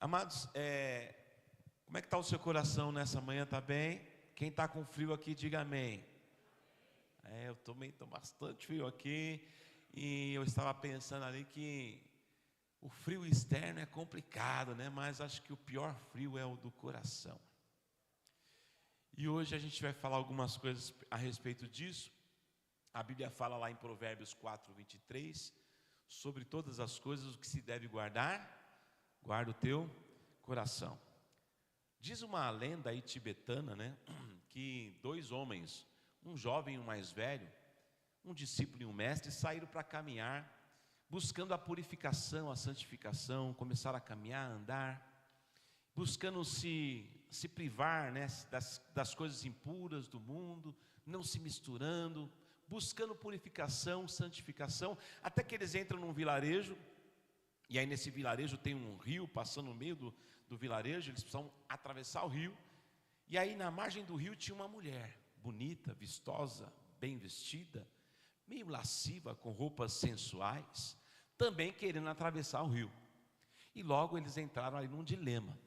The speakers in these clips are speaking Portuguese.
Amados, como é que está o seu coração nessa manhã? Está bem? Quem está com frio aqui, diga amém. Eu também estou bastante frio aqui. E eu estava pensando ali que o frio externo é complicado, né? Mas acho que o pior frio é o do coração. E hoje a gente vai falar algumas coisas a respeito disso. A Bíblia fala lá em Provérbios 4:23, sobre todas as coisas o que se deve guardar, guarda o teu coração. Diz uma lenda aí tibetana, né, que dois homens, um jovem e um mais velho, um discípulo e um mestre, saíram para caminhar, buscando a purificação, a santificação, começaram a caminhar, a andar, buscando se privar, né, das coisas impuras do mundo, não se misturando, buscando purificação, santificação, até que eles entram num vilarejo. E aí nesse vilarejo tem um rio passando no meio do vilarejo. Eles precisam atravessar o rio. E aí na margem do rio tinha uma mulher bonita, vistosa, bem vestida, meio lasciva, com roupas sensuais, também querendo atravessar o rio. E logo eles entraram ali num dilema.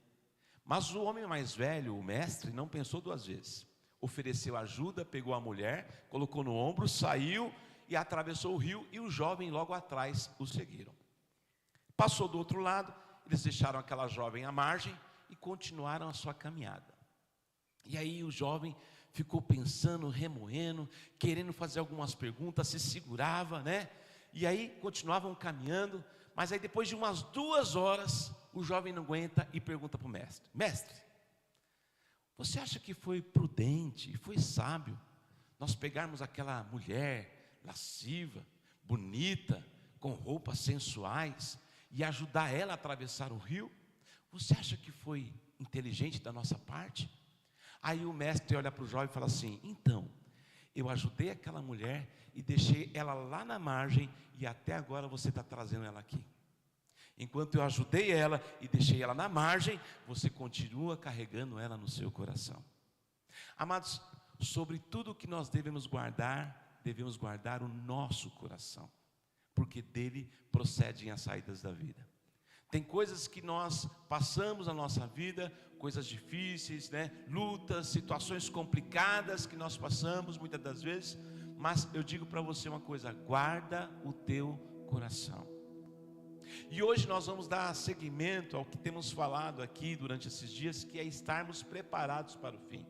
Mas o homem mais velho, o mestre, não pensou duas vezes. Ofereceu ajuda, pegou a mulher, colocou no ombro, saiu e atravessou o rio. E o jovem logo atrás o seguiram. Passou do outro lado, eles deixaram aquela jovem à margem e continuaram a sua caminhada. E aí o jovem ficou pensando, remoendo, querendo fazer algumas perguntas, se segurava, né? E aí continuavam caminhando, mas aí depois de umas 2 horas, o jovem não aguenta e pergunta para o mestre: mestre, você acha que foi prudente, foi sábio nós pegarmos aquela mulher lasciva, bonita, com roupas sensuais, e ajudar ela a atravessar o rio? Você acha que foi inteligente da nossa parte? Aí o mestre olha para o jovem e fala assim: então, eu ajudei aquela mulher e deixei ela lá na margem, e até agora você está trazendo ela aqui. Enquanto eu ajudei ela e deixei ela na margem, você continua carregando ela no seu coração. Amados, sobre tudo que nós devemos guardar o nosso coração, porque dele procedem as saídas da vida. Tem coisas que nós passamos na nossa vida, coisas difíceis, né? Lutas, situações complicadas que nós passamos muitas das vezes, mas eu digo para você uma coisa: guarda o teu coração. E hoje nós vamos dar seguimento ao que temos falado aqui durante esses dias, que é estarmos preparados para o fim.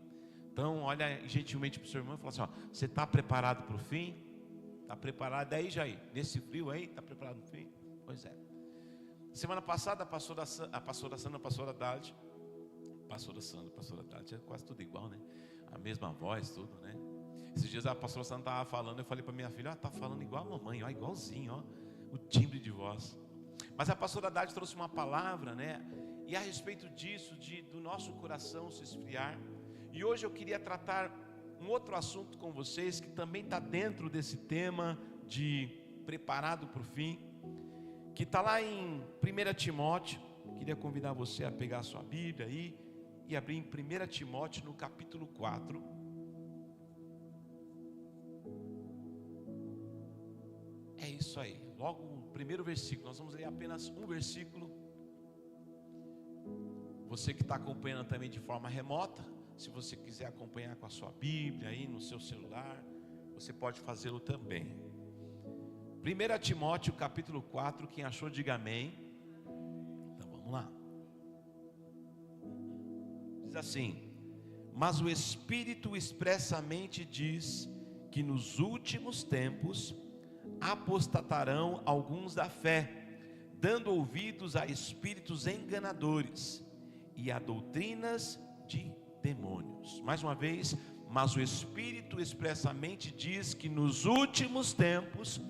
Então olha gentilmente para o seu irmão e fala assim: ó, você está preparado para o fim? Está preparado aí, Jair? Nesse frio aí, está preparado para o fim? Pois é. Semana passada a pastora Sandra, a pastora Dade, é quase tudo igual, né? A mesma voz, tudo, né? Esses dias a pastora Sandra estava falando, eu falei para minha filha: está falando igual a mamãe, ó, igualzinho, ó, o timbre de voz. Mas a pastora Dade trouxe uma palavra, né? E a respeito disso, do nosso coração se esfriar. E hoje eu queria tratar um outro assunto com vocês, que também está dentro desse tema de preparado para o fim, que está lá em 1 Timóteo. Queria convidar você a pegar a sua Bíblia aí e abrir em 1 Timóteo no capítulo 4. É isso aí, logo o primeiro versículo. Nós vamos ler apenas um versículo. Você que está acompanhando também de forma remota, se você quiser acompanhar com a sua Bíblia aí no seu celular, você pode fazê-lo também. 1 Timóteo capítulo 4, quem achou diga amém. Então vamos lá. Diz assim: mas o Espírito expressamente diz que nos últimos tempos apostatarão alguns da fé, dando ouvidos a espíritos enganadores e a doutrinas de demônios. Mais uma vez, mas o Espírito expressamente diz que nos últimos tempos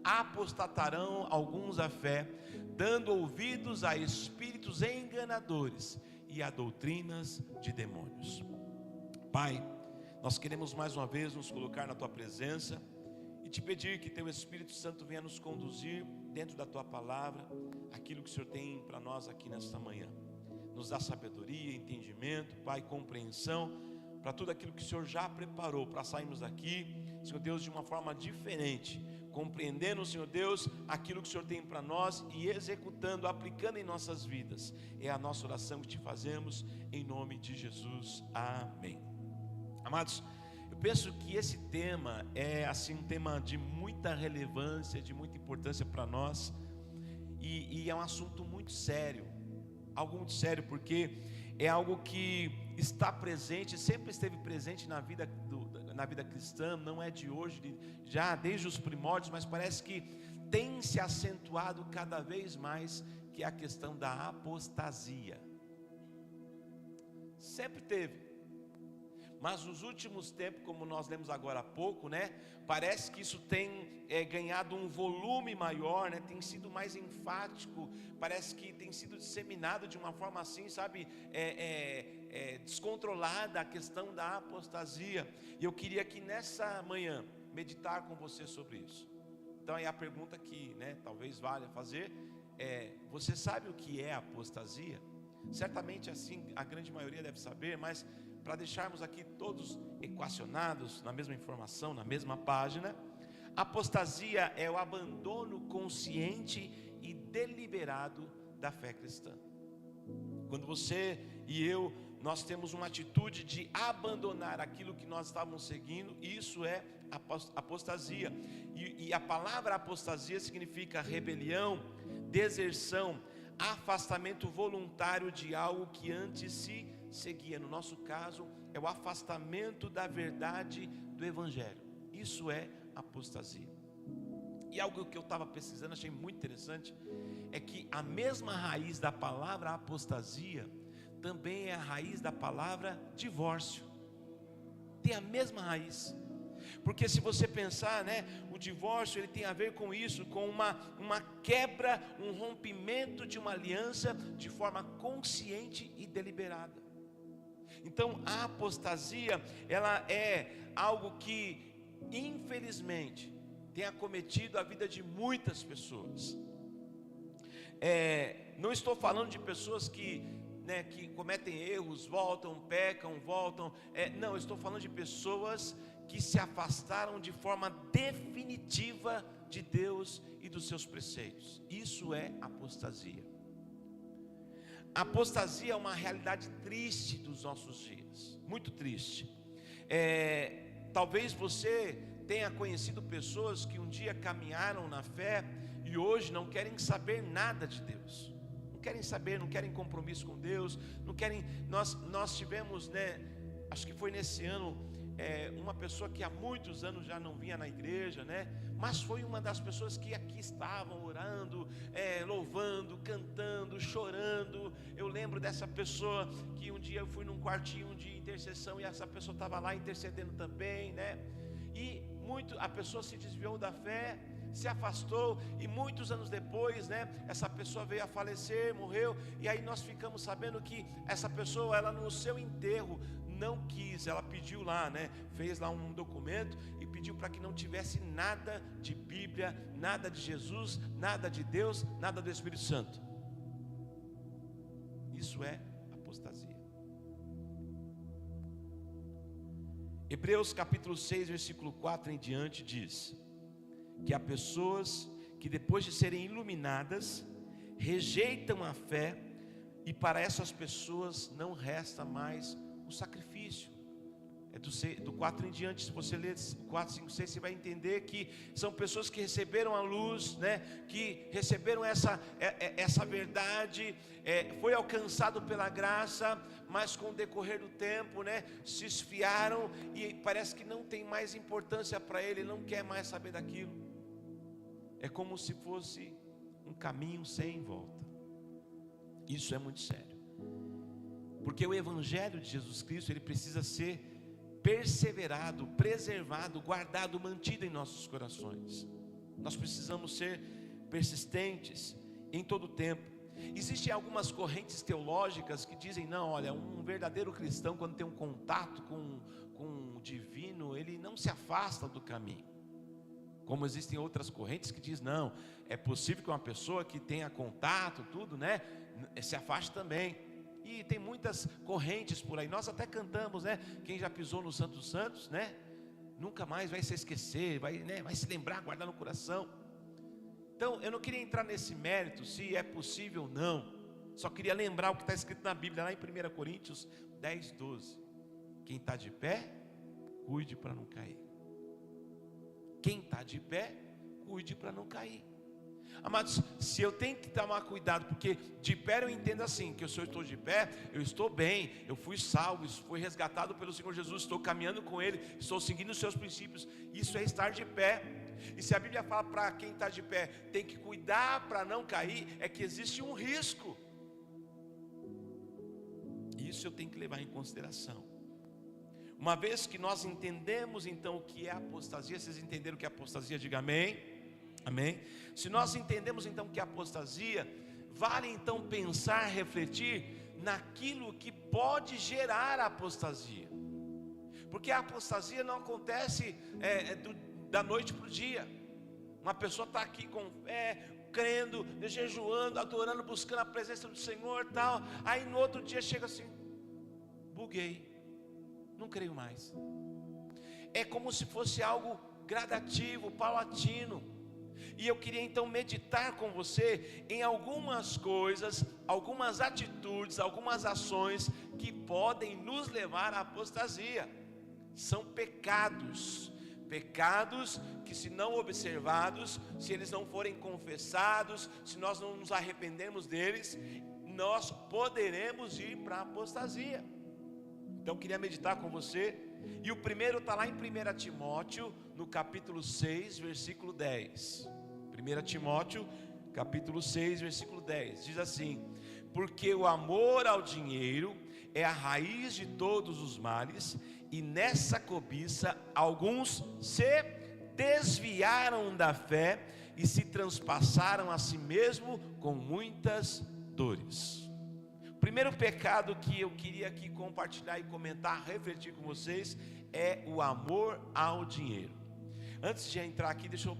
apostatarão alguns da fé, dando ouvidos a espíritos enganadores e a doutrinas de demônios. Pai, nós queremos mais uma vez nos colocar na Tua presença e Te pedir que Teu Espírito Santo venha nos conduzir dentro da Tua palavra, aquilo que o Senhor tem para nós aqui nesta manhã. Nos dá sabedoria, entendimento, Pai, compreensão para tudo aquilo que o Senhor já preparou para sairmos daqui, Senhor Deus, de uma forma diferente, compreendendo, Senhor Deus, aquilo que o Senhor tem para nós e executando, aplicando em nossas vidas. É a nossa oração que te fazemos em nome de Jesus. Amém. Amados, eu penso que esse tema é assim um tema de muita relevância, de muita importância para nós, e é um assunto muito sério, algo muito sério, porque é algo que está presente, sempre esteve presente na vida cristã, não é de hoje, já desde os primórdios, mas parece que tem se acentuado cada vez mais, que é a questão da apostasia. Sempre teve, mas nos últimos tempos, como nós lemos agora há pouco, né, parece que isso tem ganhado um volume maior, né, tem sido mais enfático, parece que tem sido disseminado de uma forma assim, sabe, descontrolada a questão da apostasia. E eu queria aqui nessa manhã meditar com você sobre isso. Então aí a pergunta que, né, talvez valha fazer é: você sabe o que é apostasia? Certamente assim a grande maioria deve saber, mas para deixarmos aqui todos equacionados na mesma informação, na mesma página, apostasia é o abandono consciente e deliberado da fé cristã. Quando você e eu, nós temos uma atitude de abandonar aquilo que nós estávamos seguindo, isso é apostasia. E a palavra apostasia significa rebelião, deserção, afastamento voluntário de algo que antes se seguia. No nosso caso, é o afastamento da verdade do Evangelho. Isso é apostasia. E algo que eu estava pesquisando, achei muito interessante, é que a mesma raiz da palavra apostasia também é a raiz da palavra divórcio. Tem a mesma raiz. Porque se você pensar, né, o divórcio ele tem a ver com isso, com uma quebra, um rompimento de uma aliança de forma consciente e deliberada. Então a apostasia, ela é algo que infelizmente tem acometido a vida de muitas pessoas. Não estou falando de pessoas que cometem erros, voltam, pecam, voltam. Não, estou falando de pessoas que se afastaram de forma definitiva de Deus e dos seus preceitos. Isso é apostasia. A apostasia é uma realidade triste dos nossos dias, muito triste. Talvez você tenha conhecido pessoas que um dia caminharam na fé e hoje não querem saber nada de Deus. Não querem saber, não querem compromisso com Deus, não querem. Nós tivemos, né, acho que foi nesse ano, uma pessoa que há muitos anos já não vinha na igreja, né? Mas foi uma das pessoas que aqui estavam orando, louvando, cantando, chorando. Eu lembro dessa pessoa que um dia eu fui num quartinho de intercessão e essa pessoa estava lá intercedendo também, né? E a pessoa se desviou da fé, se afastou, e muitos anos depois, né, essa pessoa veio a falecer, morreu, e aí nós ficamos sabendo que essa pessoa, ela no seu enterro não quis, ela pediu lá, né, fez lá um documento e pediu para que não tivesse nada de Bíblia, nada de Jesus, nada de Deus, nada do Espírito Santo. Isso é apostasia. Hebreus capítulo 6, versículo 4 em diante diz que há pessoas que depois de serem iluminadas, rejeitam a fé, e para essas pessoas não resta mais o sacrifício. Do 4 em diante, se você ler 4, 5, 6, você vai entender que são pessoas que receberam a luz, né, que receberam essa verdade, foi alcançado pela graça, mas com o decorrer do tempo, né, se esfriaram e parece que não tem mais importância para ele, não quer mais saber daquilo. É como se fosse um caminho sem volta. Isso é muito sério, porque o Evangelho de Jesus Cristo, ele precisa ser perseverado, preservado, guardado, mantido em nossos corações. Nós precisamos ser persistentes em todo o tempo. Existem algumas correntes teológicas que dizem, não, olha, um verdadeiro cristão, quando tem um contato com o divino, ele não se afasta do caminho. Como existem outras correntes que dizem, não, é possível que uma pessoa que tenha contato, tudo, né, se afaste também. E tem muitas correntes por aí. Nós até cantamos, né? Quem já pisou no Santo dos Santos, né? nunca mais vai se esquecer, vai se lembrar, guardar no coração. Então, eu não queria entrar nesse mérito, se é possível ou não. Só queria lembrar o que está escrito na Bíblia, lá em 1 Coríntios 10, 12. Quem está de pé, cuide para não cair. Quem está de pé, cuide para não cair. Amados, se eu tenho que tomar cuidado, porque de pé eu entendo assim, que se eu estou de pé, eu estou bem, eu fui salvo, fui resgatado pelo Senhor Jesus, estou caminhando com Ele, estou seguindo os seus princípios, isso é estar de pé. E se a Bíblia fala para quem está de pé, tem que cuidar para não cair, é que existe um risco. Isso eu tenho que levar em consideração. Uma vez que nós entendemos então o que é apostasia, vocês entenderam o que é apostasia? Diga amém. Amém? Se nós entendemos então o que é apostasia, vale então pensar, refletir naquilo que pode gerar a apostasia. Porque a apostasia não acontece da noite para o dia. Uma pessoa está aqui com fé, crendo, jejuando, adorando, buscando a presença do Senhor e tal. Aí no outro dia chega assim, buguei, não creio mais. É como se fosse algo gradativo, paulatino. E eu queria então meditar com você em algumas coisas, algumas atitudes, algumas ações que podem nos levar à apostasia. São pecados que, se não observados, se eles não forem confessados, se nós não nos arrependermos deles, nós poderemos ir para a apostasia. Então eu queria meditar com você. E o primeiro está lá em 1 Timóteo, no capítulo 6, versículo 10. 1 Timóteo, capítulo 6, versículo 10. Diz assim: porque o amor ao dinheiro é a raiz de todos os males, e nessa cobiça alguns se desviaram da fé e se transpassaram a si mesmo com muitas dores. O primeiro pecado que eu queria aqui compartilhar e comentar, refletir com vocês, é o amor ao dinheiro. Antes de entrar aqui, deixa eu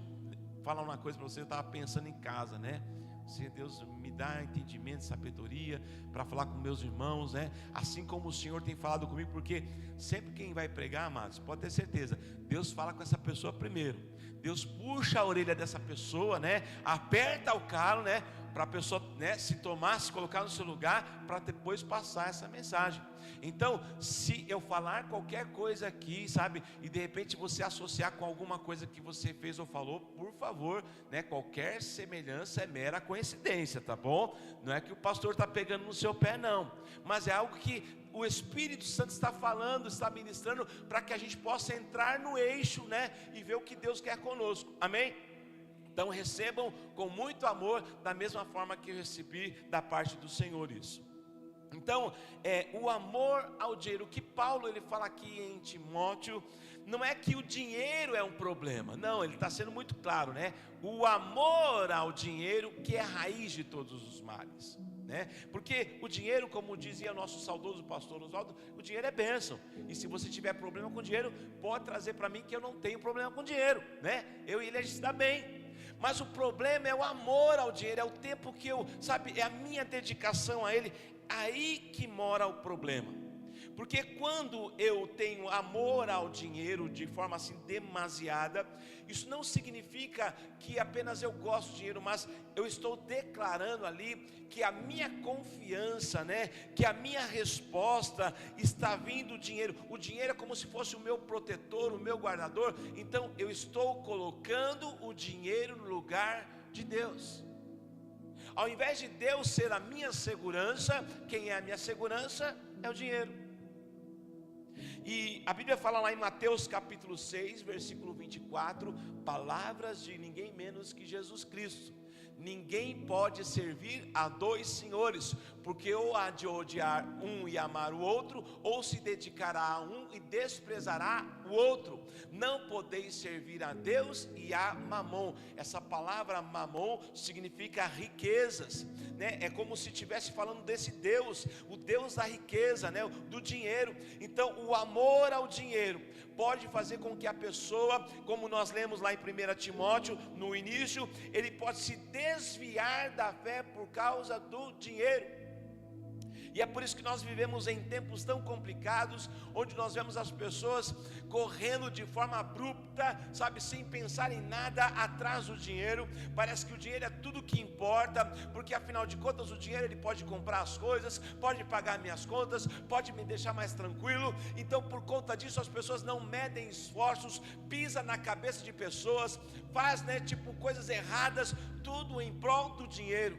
falar uma coisa para você. Eu estava pensando em casa, né? Se Deus me dá entendimento, sabedoria para falar com meus irmãos, né? Assim como o Senhor tem falado comigo, porque sempre quem vai pregar, amados, pode ter certeza, Deus fala com essa pessoa primeiro. Deus puxa a orelha dessa pessoa, né? Aperta o calo, né? Para a pessoa, né, se tomar, se colocar no seu lugar, para depois passar essa mensagem. Então, se eu falar qualquer coisa aqui, sabe, e de repente você associar com alguma coisa que você fez ou falou, por favor, né, qualquer semelhança é mera coincidência, tá bom? Não é que o pastor está pegando no seu pé, não, mas é algo que o Espírito Santo está falando, está ministrando, para que a gente possa entrar no eixo, né, e ver o que Deus quer conosco, amém? Então recebam com muito amor, da mesma forma que eu recebi da parte do Senhor isso. Então, o amor ao dinheiro, o que Paulo ele fala aqui em Timóteo, não é que o dinheiro é um problema, não, ele está sendo muito claro, né? O amor ao dinheiro que é a raiz de todos os males, né? Porque o dinheiro, como dizia nosso saudoso pastor Oswaldo, o dinheiro é bênção, e se você tiver problema com dinheiro, pode trazer para mim que eu não tenho problema com dinheiro, né? Eu e ele a gente se dá bem. Mas o problema é o amor ao dinheiro, é o tempo que eu, sabe, é a minha dedicação a ele, aí que mora o problema. Porque quando eu tenho amor ao dinheiro de forma assim demasiada, isso não significa que apenas eu gosto de dinheiro, mas eu estou declarando ali que a minha confiança, né, que a minha resposta está vindo do dinheiro. O dinheiro é como se fosse o meu protetor, o meu guardador. Então eu estou colocando o dinheiro no lugar de Deus. Ao invés de Deus ser a minha segurança, quem é a minha segurança é o dinheiro. E a Bíblia fala lá em Mateus capítulo 6, versículo 24, palavras de ninguém menos que Jesus Cristo: ninguém pode servir a dois senhores, porque ou há de odiar um e amar o outro, ou se dedicará a um e desprezará o outro. Não podeis servir a Deus e a Mamon. Essa palavra Mamon significa riquezas, né? É como se estivesse falando desse Deus, o Deus da riqueza, né? Do dinheiro. Então o amor ao dinheiro pode fazer com que a pessoa, como nós lemos lá em 1 Timóteo, no início, ele pode se desviar da fé por causa do dinheiro. E é por isso que nós vivemos em tempos tão complicados, onde nós vemos as pessoas correndo de forma abrupta, sabe, sem pensar em nada, atrás do dinheiro. Parece que o dinheiro é tudo que importa, porque afinal de contas o dinheiro ele pode comprar as coisas, pode pagar minhas contas, pode me deixar mais tranquilo. Então por conta disso as pessoas não medem esforços, pisa na cabeça de pessoas, faz, tipo coisas erradas, tudo em prol do dinheiro.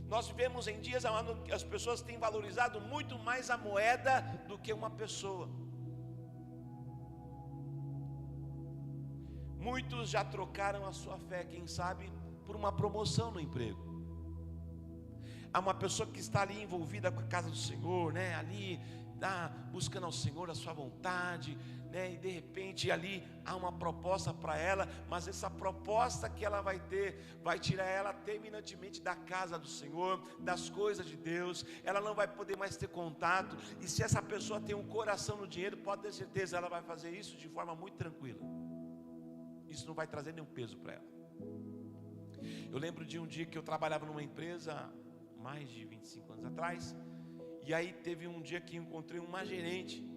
Nós vivemos em dias onde as pessoas têm valorizado muito mais a moeda do que uma pessoa. Muitos já trocaram a sua fé, quem sabe, por uma promoção no emprego. Há uma pessoa que está ali envolvida com a casa do Senhor, ali buscando ao Senhor a sua vontade, e de repente ali há uma proposta para ela, mas essa proposta que ela vai ter, vai tirar ela terminantemente da casa do Senhor, das coisas de Deus. Ela não vai poder mais ter contato, e se essa pessoa tem um coração no dinheiro, pode ter certeza, ela vai fazer isso de forma muito tranquila. Isso não vai trazer nenhum peso para ela. Eu lembro de um dia que eu trabalhava numa empresa, mais de 25 anos atrás, e aí teve um dia que encontrei uma gerente,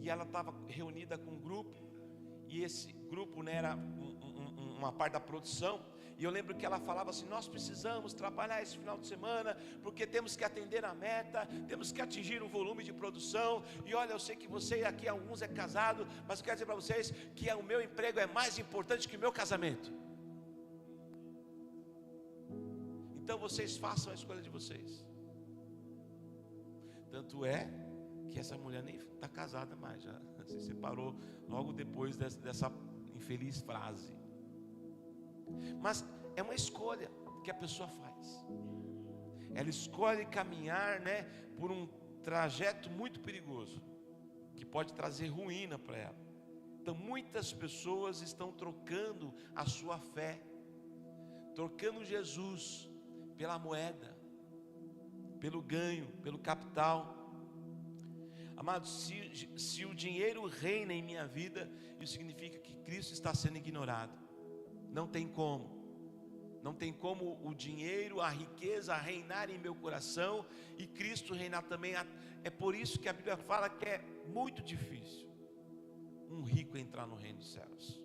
e ela estava reunida com um grupo, e esse grupo, era uma parte da produção, e eu lembro que ela falava assim: nós precisamos trabalhar esse final de semana, porque temos que atender a meta, temos que atingir um volume de produção, e olha, eu sei que você aqui, alguns é casado, mas eu quero dizer para vocês, que o meu emprego é mais importante que o meu casamento, então vocês façam a escolha de vocês. Tanto é que essa mulher nem está casada mais, já se separou logo depois dessa infeliz frase. Mas é uma escolha que a pessoa faz. Ela escolhe caminhar, por um trajeto muito perigoso, que pode trazer ruína para ela. Então muitas pessoas estão trocando a sua fé, trocando Jesus pela moeda, pelo ganho, pelo capital. Amados, se o dinheiro reina em minha vida, isso significa que Cristo está sendo ignorado. Não tem como. Não tem como o dinheiro, a riqueza reinar em meu coração e Cristo reinar também. É por isso que a Bíblia fala que é muito difícil um rico entrar no reino dos céus.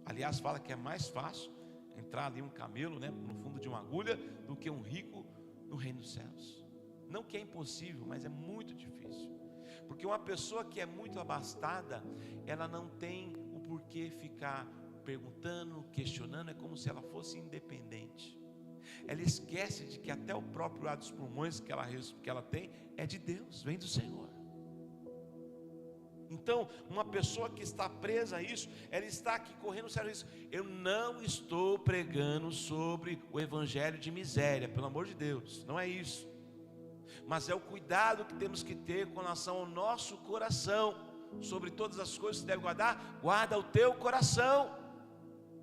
Aliás, fala que é mais fácil entrar ali um camelo, no fundo de uma agulha, do que um rico no reino dos céus. Não que é impossível, mas é muito difícil. Porque uma pessoa que é muito abastada, ela não tem o porquê ficar perguntando, questionando. É como se ela fosse independente. Ela esquece de que até o próprio ar dos pulmões que ela tem é de Deus, vem do Senhor. Então, uma pessoa que está presa a isso, ela está aqui correndo sério risco. Eu não estou pregando sobre o evangelho de miséria, pelo amor de Deus, não é isso. Mas é o cuidado que temos que ter com relação ao nosso coração. Sobre todas as coisas que deve guardar, guarda o teu coração.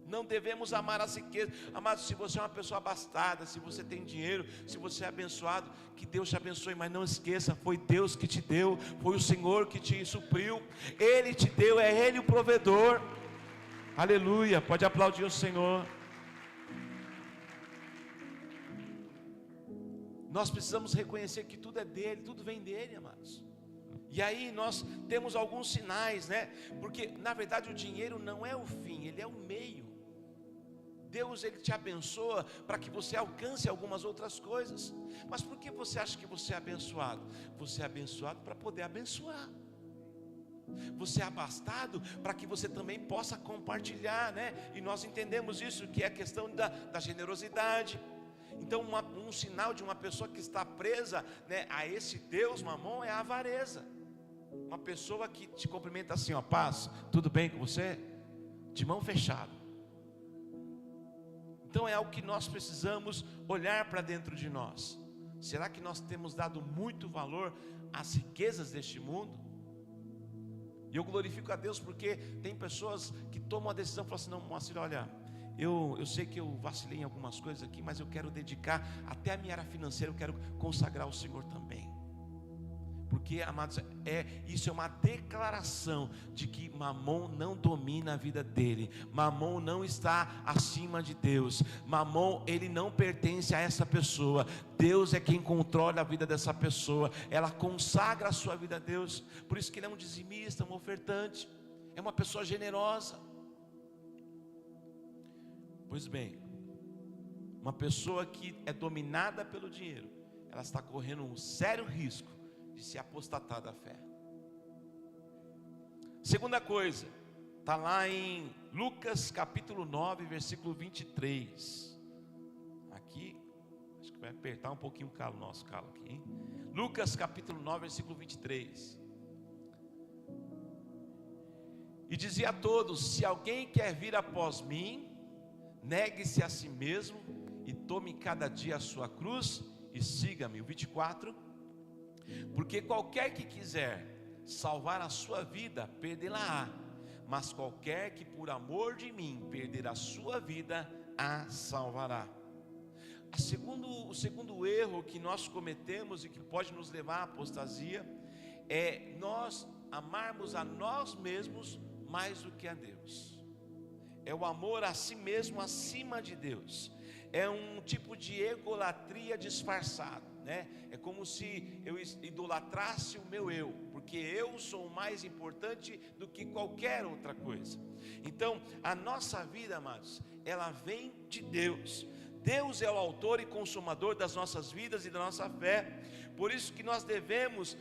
Não devemos amar as riquezas. Amado, se você é uma pessoa abastada, se você tem dinheiro, se você é abençoado, que Deus te abençoe, mas não esqueça, foi Deus que te deu, foi o Senhor que te supriu, Ele te deu, é Ele o provedor. Aleluia, pode aplaudir o Senhor. Nós precisamos reconhecer que tudo é dele, tudo vem dele, amados. E aí nós temos alguns sinais, porque na verdade o dinheiro não é o fim, ele é o meio. Deus, Ele te abençoa para que você alcance algumas outras coisas. Mas por que você acha que você é abençoado? Você é abençoado para poder abençoar. Você é abastado para que você também possa compartilhar, E nós entendemos isso, que é a questão da generosidade. Então um sinal de uma pessoa que está presa, a esse Deus Mamon é a avareza. Uma pessoa que te cumprimenta assim, paz, tudo bem com você? De mão fechada. Então é algo que nós precisamos olhar para dentro de nós. Será que nós temos dado muito valor às riquezas deste mundo? E eu glorifico a Deus porque tem pessoas que tomam a decisão e falam assim: não, Moacir, olha, eu sei que eu vacilei em algumas coisas aqui, mas eu quero dedicar, até a minha área financeira eu quero consagrar ao Senhor também. Porque, amados, isso é uma declaração de que Mamon não domina a vida dele. Mamon não está acima de Deus. Mamon, ele não pertence a essa pessoa. Deus é quem controla a vida dessa pessoa. Ela consagra a sua vida a Deus. Por isso que ele é um dizimista, um ofertante. É uma pessoa generosa. Pois bem, uma pessoa que é dominada pelo dinheiro, ela está correndo um sério risco de se apostatar da fé. Segunda coisa, está lá em Lucas capítulo 9, versículo 23. Aqui, acho que vai apertar um pouquinho o calo, nosso calo aqui, hein? Lucas capítulo 9, versículo 23. E dizia a todos: se alguém quer vir após mim, negue-se a si mesmo e tome cada dia a sua cruz e siga-me. O 24. Porque qualquer que quiser salvar a sua vida, perdê-la-á. Mas qualquer que por amor de mim perder a sua vida, a salvará. O segundo erro que nós cometemos e que pode nos levar à apostasia é nós amarmos a nós mesmos mais do que a Deus. É o amor a si mesmo acima de Deus. É um tipo de egolatria disfarçado, né? É como se eu idolatrasse o meu eu, porque eu sou mais importante do que qualquer outra coisa. Então, a nossa vida, amados, ela vem de Deus. Deus é o autor e consumador das nossas vidas e da nossa fé. Por isso que nós devemos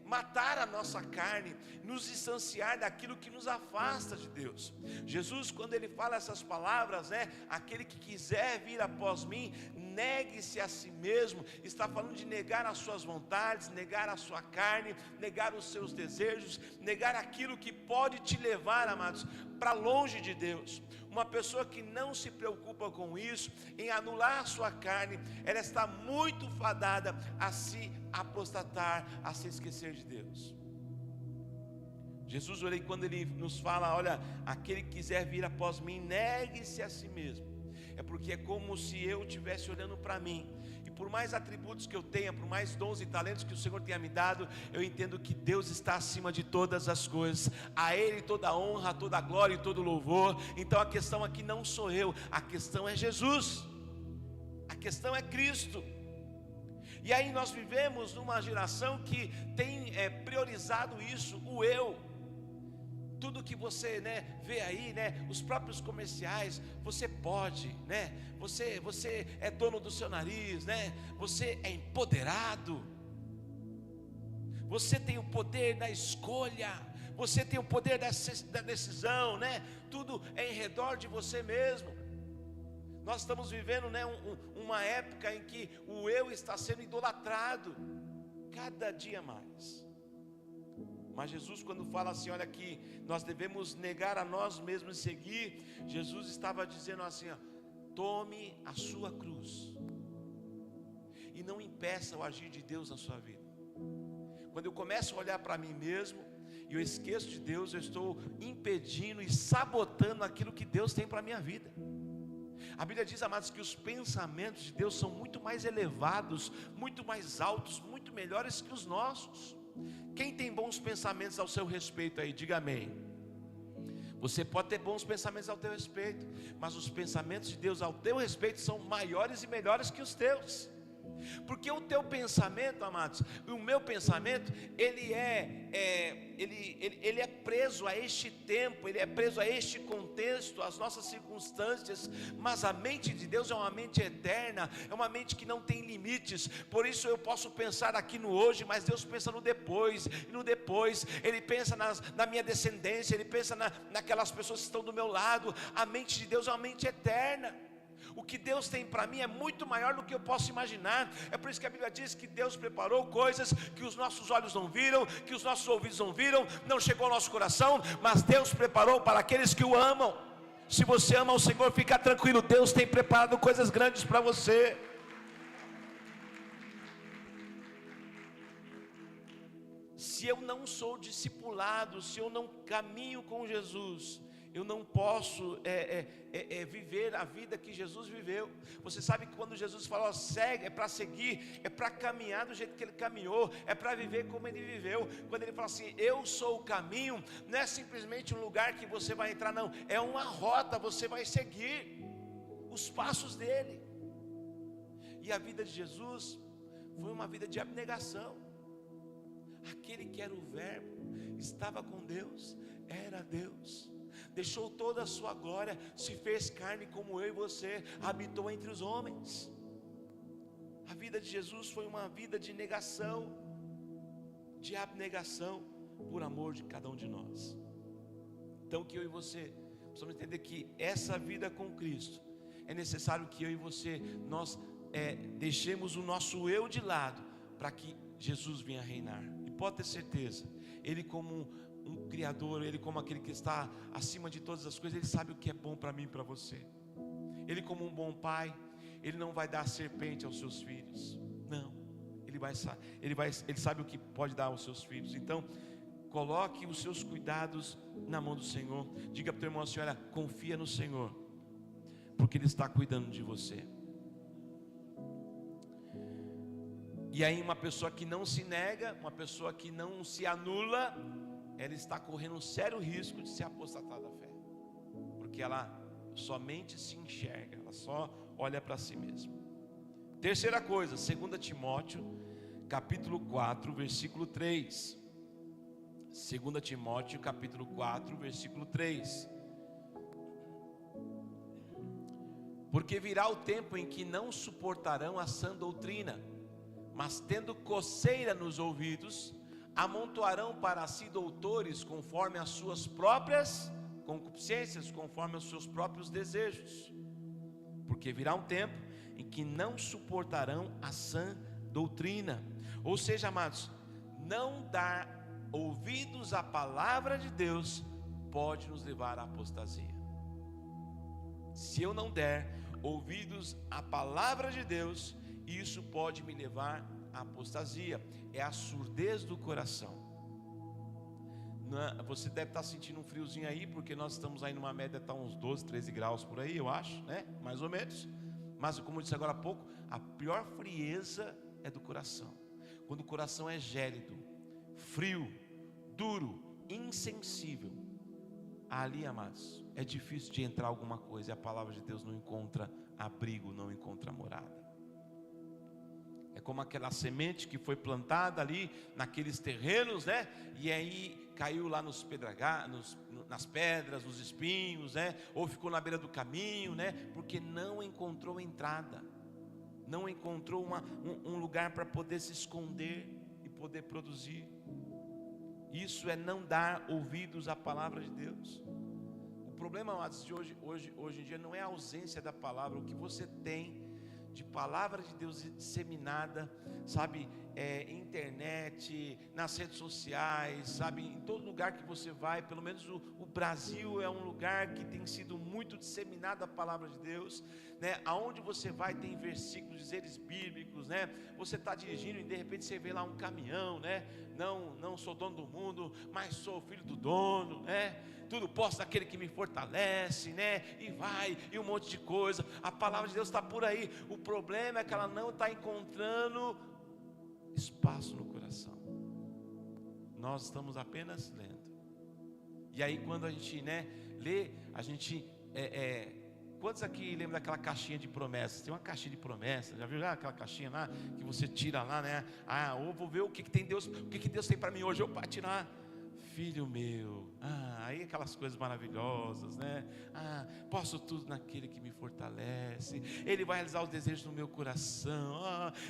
matar a nossa carne, nos distanciar daquilo que nos afasta de Deus. Jesus, quando ele fala essas palavras, aquele que quiser vir após mim, negue-se a si mesmo, está falando de negar as suas vontades, negar a sua carne, negar os seus desejos, negar aquilo que pode te levar, amados, para longe de Deus. Uma pessoa que não se preocupa com isso, em anular a sua carne, ela está muito fadada a se apostatar, a se esquecer de Deus. Jesus, olha, quando ele nos fala, olha, aquele que quiser vir após mim, negue-se a si mesmo. É porque é como se eu estivesse olhando para mim, e por mais atributos que eu tenha, por mais dons e talentos que o Senhor tenha me dado, eu entendo que Deus está acima de todas as coisas. A Ele toda a honra, toda a glória e todo o louvor. Então a questão aqui não sou eu, a questão é Jesus, a questão é Cristo. E aí nós vivemos numa geração que tem priorizado isso, o eu. Tudo que você vê aí, os próprios comerciais, você pode, você é dono do seu nariz, você é empoderado, você tem o poder da escolha, você tem o poder da decisão, tudo é em redor de você mesmo. Nós estamos vivendo uma época em que o eu está sendo idolatrado, cada dia mais. Mas Jesus, quando fala assim, olha, que nós devemos negar a nós mesmos e seguir, Jesus estava dizendo assim, tome a sua cruz e não impeça o agir de Deus na sua vida. Quando eu começo a olhar para mim mesmo e eu esqueço de Deus, eu estou impedindo e sabotando aquilo que Deus tem para a minha vida. A Bíblia diz, amados, que os pensamentos de Deus são muito mais elevados, muito mais altos, muito melhores que os nossos. Quem tem bons pensamentos ao seu respeito aí, diga amém. Você pode ter bons pensamentos ao teu respeito, mas os pensamentos de Deus ao teu respeito são maiores e melhores que os teus. Porque o teu pensamento, amados, o meu pensamento, ele é preso a este tempo, ele é preso a este contexto, às nossas circunstâncias. Mas a mente de Deus é uma mente eterna, é uma mente que não tem limites. Por isso eu posso pensar aqui no hoje, mas Deus pensa no depois, e no depois Ele pensa na minha descendência, Ele pensa naquelas pessoas que estão do meu lado. A mente de Deus é uma mente eterna. O que Deus tem para mim é muito maior do que eu posso imaginar. É por isso que a Bíblia diz que Deus preparou coisas que os nossos olhos não viram, que os nossos ouvidos não viram, não chegou ao nosso coração, mas Deus preparou para aqueles que o amam. Se você ama o Senhor, fica tranquilo, Deus tem preparado coisas grandes para você. Se eu não sou discipulado, se eu não caminho com Jesus, eu não posso viver a vida que Jesus viveu. Você sabe que quando Jesus falou segue, é para seguir, é para caminhar do jeito que Ele caminhou, é para viver como Ele viveu. Quando Ele fala assim, eu sou o caminho, não é simplesmente um lugar que você vai entrar, não, é uma rota, você vai seguir os passos dEle. E a vida de Jesus foi uma vida de abnegação. Aquele que era o verbo, estava com Deus, era Deus, deixou toda a sua glória, se fez carne como eu e você, habitou entre os homens. A vida de Jesus foi uma vida de negação, de abnegação, por amor de cada um de nós. Então que eu e você precisamos entender que essa vida com Cristo, é necessário que eu e você, nós deixemos o nosso eu de lado, para que Jesus venha reinar. E pode ter certeza, Ele como um Criador, Ele como aquele que está acima de todas as coisas, Ele sabe o que é bom para mim e para você. Ele como um bom pai, Ele não vai dar serpente aos seus filhos, não. Ele sabe o que pode dar aos seus filhos. Então, coloque os seus cuidados na mão do Senhor. Diga para o teu irmão assim, olha, confia no Senhor, porque Ele está cuidando de você. E aí uma pessoa que não se nega, uma pessoa que não se anula, ela está correndo um sério risco de se apostatar da fé, porque ela somente se enxerga, ela só olha para si mesma. Terceira coisa, 2 Timóteo capítulo 4, versículo 3. 2 Timóteo capítulo 4, versículo 3. Porque virá o tempo em que não suportarão a sã doutrina, mas tendo coceira nos ouvidos, amontoarão para si doutores conforme as suas próprias concupiscências, conforme os seus próprios desejos. Porque virá um tempo em que não suportarão a sã doutrina. Ou seja, amados, não dar ouvidos à palavra de Deus pode nos levar à apostasia. Se eu não der ouvidos à palavra de Deus, isso pode me levar à apostasia. É a surdez do coração. Você deve estar sentindo um friozinho aí, porque nós estamos aí numa média, está uns 12, 13 graus por aí, eu acho, né? Mais ou menos. Mas como eu disse agora há pouco, a pior frieza é do coração. Quando o coração é gélido, frio, duro, insensível, ali, amados, é difícil de entrar alguma coisa, e a palavra de Deus não encontra abrigo, não encontra morada. É como aquela semente que foi plantada ali naqueles terrenos, né? E aí caiu lá nas pedras, nos espinhos, né? Ou ficou na beira do caminho, né? Porque não encontrou entrada, não encontrou um lugar para poder se esconder e poder produzir. Isso é não dar ouvidos à palavra de Deus. O problema, amados, de hoje em dia não é a ausência da palavra. O que você tem de palavra de Deus disseminada, sabe, internet, nas redes sociais, sabe, em todo lugar que você vai. Pelo menos o Brasil é um lugar que tem sido muito disseminada a palavra de Deus, né? Aonde você vai tem versículos, dizeres bíblicos, né? Você está dirigindo e de repente você vê lá um caminhão, né? Não sou dono do mundo, mas sou filho do dono, né? Tudo posso daquele que me fortalece, né? E vai, e um monte de coisa. A palavra de Deus está por aí. O problema é que ela não está encontrando espaço no coração. Nós estamos apenas lendo. E aí quando a gente, né, lê, a gente quantos aqui lembram daquela caixinha de promessas? Tem uma caixinha de promessas, já viu aquela caixinha lá que você tira lá, né? Eu vou ver o que tem Deus, o que Deus tem para mim hoje. Eu para tirar, filho meu, aí aquelas coisas maravilhosas, né? Posso tudo naquele que me fortalece, Ele vai realizar os desejos do meu coração.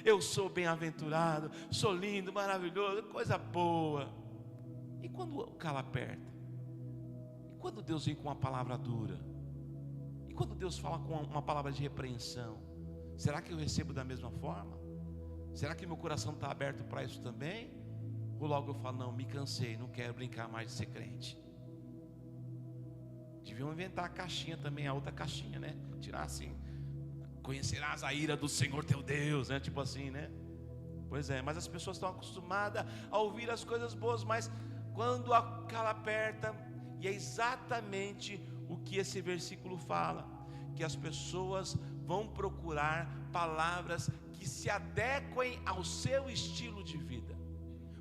Eu sou bem-aventurado, sou lindo, maravilhoso, coisa boa. E quando o calo aperta? E quando Deus vem com uma palavra dura? E quando Deus fala com uma palavra de repreensão? Será que eu recebo da mesma forma? Será que meu coração está aberto para isso também? Ou logo eu falo, não, me cansei, não quero brincar mais de ser crente? Deviam inventar a caixinha também, a outra caixinha, né? Tirar assim, conhecerás a ira do Senhor teu Deus, né? Tipo assim, né? Pois é, mas as pessoas estão acostumadas a ouvir as coisas boas, mas quando a cala aperta, e é exatamente o que esse versículo fala, que as pessoas vão procurar palavras que se adequem ao seu estilo de vida.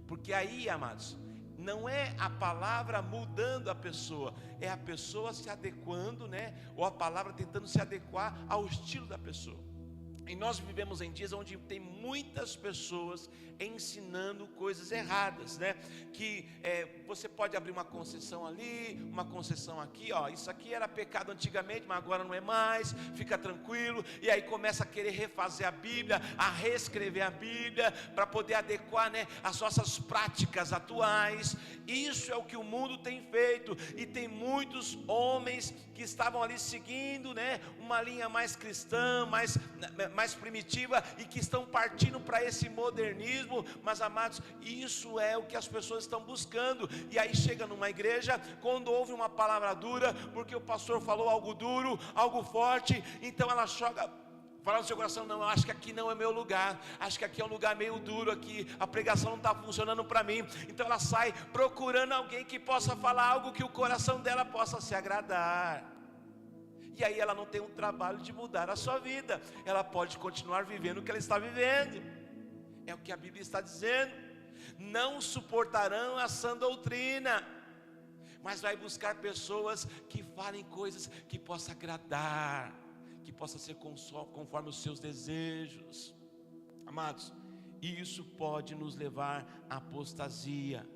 Porque aí, amados, não é a palavra mudando a pessoa, é a pessoa se adequando, ou a palavra tentando se adequar ao estilo da pessoa. E nós vivemos em dias onde tem muitas pessoas ensinando coisas erradas, que você pode abrir uma concessão ali, uma concessão aqui, isso aqui era pecado antigamente, mas agora não é mais, fica tranquilo, e aí começa a querer refazer a Bíblia, a reescrever a Bíblia, para poder adequar, as nossas práticas atuais. Isso é o que o mundo tem feito, e tem muitos homens que estavam ali seguindo, uma linha mais cristã, mais primitiva, e que estão partindo para esse modernismo. Mas, amados, isso é o que as pessoas estão buscando. E aí chega numa igreja, quando ouve uma palavra dura, porque o pastor falou algo duro, algo forte, então ela joga, fala no seu coração: não, eu acho que aqui não é meu lugar, acho que aqui é um lugar meio duro, aqui a pregação não está funcionando para mim. Então ela sai procurando alguém que possa falar algo que o coração dela possa se agradar. E aí ela não tem um trabalho de mudar a sua vida, ela pode continuar vivendo o que ela está vivendo. É o que a Bíblia está dizendo: não suportarão a sã doutrina, mas vai buscar pessoas que falem coisas que possam agradar, que possam ser conforme os seus desejos. Amados, isso pode nos levar à apostasia.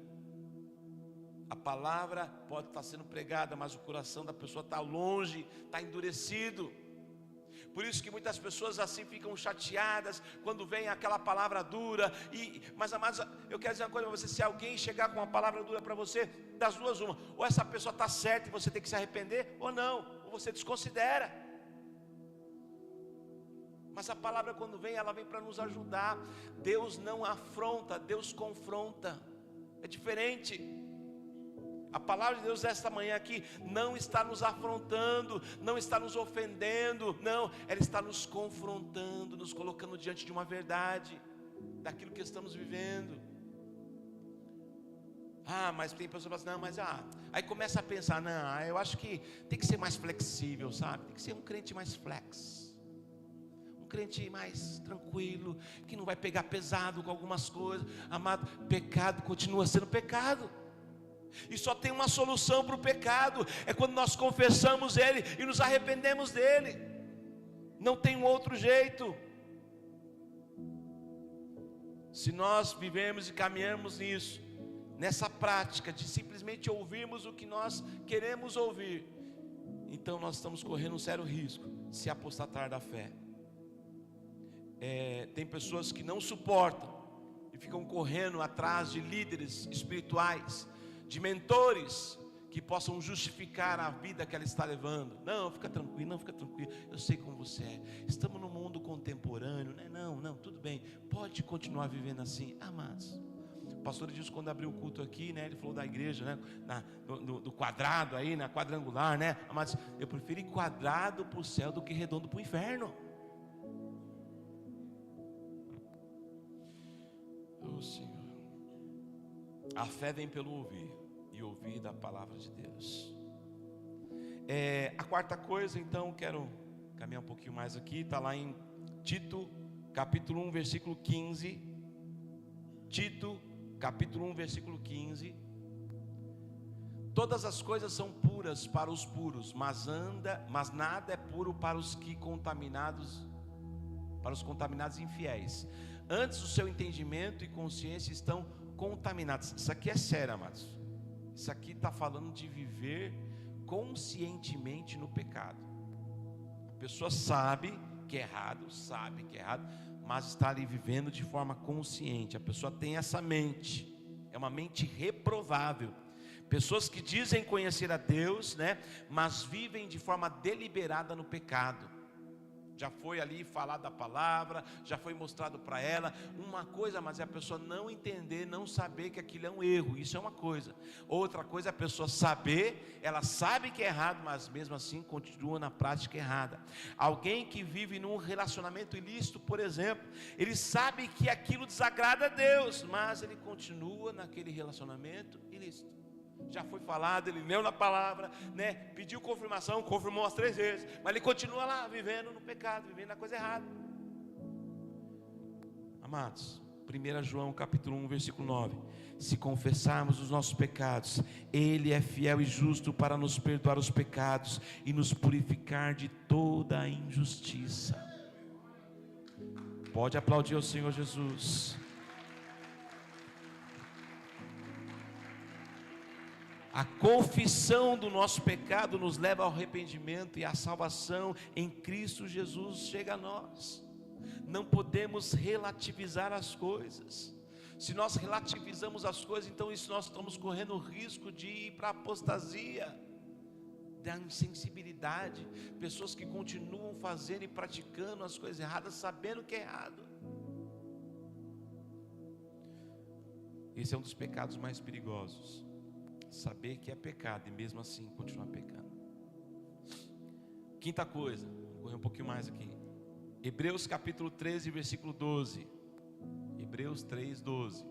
A palavra pode estar sendo pregada, mas o coração da pessoa está longe, está endurecido. Por isso que muitas pessoas assim ficam chateadas quando vem aquela palavra dura. Mas, amados, eu quero dizer uma coisa para você: se alguém chegar com uma palavra dura para você, das duas uma, ou essa pessoa está certa e você tem que se arrepender, ou não, ou você desconsidera. Mas a palavra, quando vem, ela vem para nos ajudar. Deus não afronta, Deus confronta. É diferente. A palavra de Deus esta manhã aqui não está nos afrontando, não está nos ofendendo, não, ela está nos confrontando, nos colocando diante de uma verdade, daquilo que estamos vivendo. Mas tem pessoas que falam assim: não, aí começa a pensar: não, eu acho que tem que ser mais flexível, sabe? Tem que ser um crente mais flex, um crente mais tranquilo, que não vai pegar pesado com algumas coisas. Amado, pecado continua sendo pecado. E só tem uma solução para o pecado: é quando nós confessamos ele e nos arrependemos dele. Não tem um outro jeito. Se nós vivemos e caminhamos nisso, nessa prática de simplesmente ouvirmos o que nós queremos ouvir, então nós estamos correndo um sério risco de se apostatar da fé. Tem pessoas que não suportam e ficam correndo atrás de líderes espirituais, de mentores que possam justificar a vida que ela está levando. Não, fica tranquilo, eu sei como você é, estamos no mundo contemporâneo, não, tudo bem, pode continuar vivendo assim. Mas o pastor Edilson, quando abriu o culto aqui, ele falou da igreja, do quadrado aí, na quadrangular, mas eu prefiro ir quadrado para o céu do que redondo para o inferno. Senhor, a fé vem pelo ouvir, e ouvir da palavra de Deus. A quarta coisa, então, quero caminhar um pouquinho mais aqui, está lá em Tito, capítulo 1, versículo 15. Tito, capítulo 1, versículo 15. Todas as coisas são puras para os puros, mas nada é puro para os contaminados infiéis. Antes o seu entendimento e consciência estão contaminados. Isso aqui é sério, amados. Isso aqui está falando de viver conscientemente no pecado. A pessoa sabe que é errado, mas está ali vivendo de forma consciente. A pessoa tem essa mente, é uma mente reprovável. Pessoas que dizem conhecer a Deus, mas vivem de forma deliberada no pecado. Já foi ali falado a palavra, já foi mostrado para ela uma coisa, mas é a pessoa não entender, não saber que aquilo é um erro. Isso é uma coisa. Outra coisa é a pessoa saber, ela sabe que é errado, mas mesmo assim continua na prática errada. Alguém que vive num relacionamento ilícito, por exemplo, ele sabe que aquilo desagrada a Deus, mas ele continua naquele relacionamento ilícito. Já foi falado, ele leu na palavra, né? Pediu confirmação, confirmou as 3 vezes, mas ele continua lá, vivendo no pecado, vivendo na coisa errada. Amados, 1 João capítulo 1, versículo 9: se confessarmos os nossos pecados, Ele é fiel e justo para nos perdoar os pecados e nos purificar de toda a injustiça. Pode aplaudir ao Senhor Jesus. A confissão do nosso pecado nos leva ao arrependimento, e a salvação em Cristo Jesus chega a nós. Não podemos relativizar as coisas. Se nós relativizamos as coisas, então isso nós estamos correndo o risco de ir para a apostasia, da insensibilidade. Pessoas que continuam fazendo e praticando as coisas erradas, sabendo que é errado. Esse é um dos pecados mais perigosos. Saber que é pecado e mesmo assim continuar pecando. Quinta coisa, vou correr um pouquinho mais aqui. Hebreus capítulo 13, versículo 12. Hebreus 3, 12.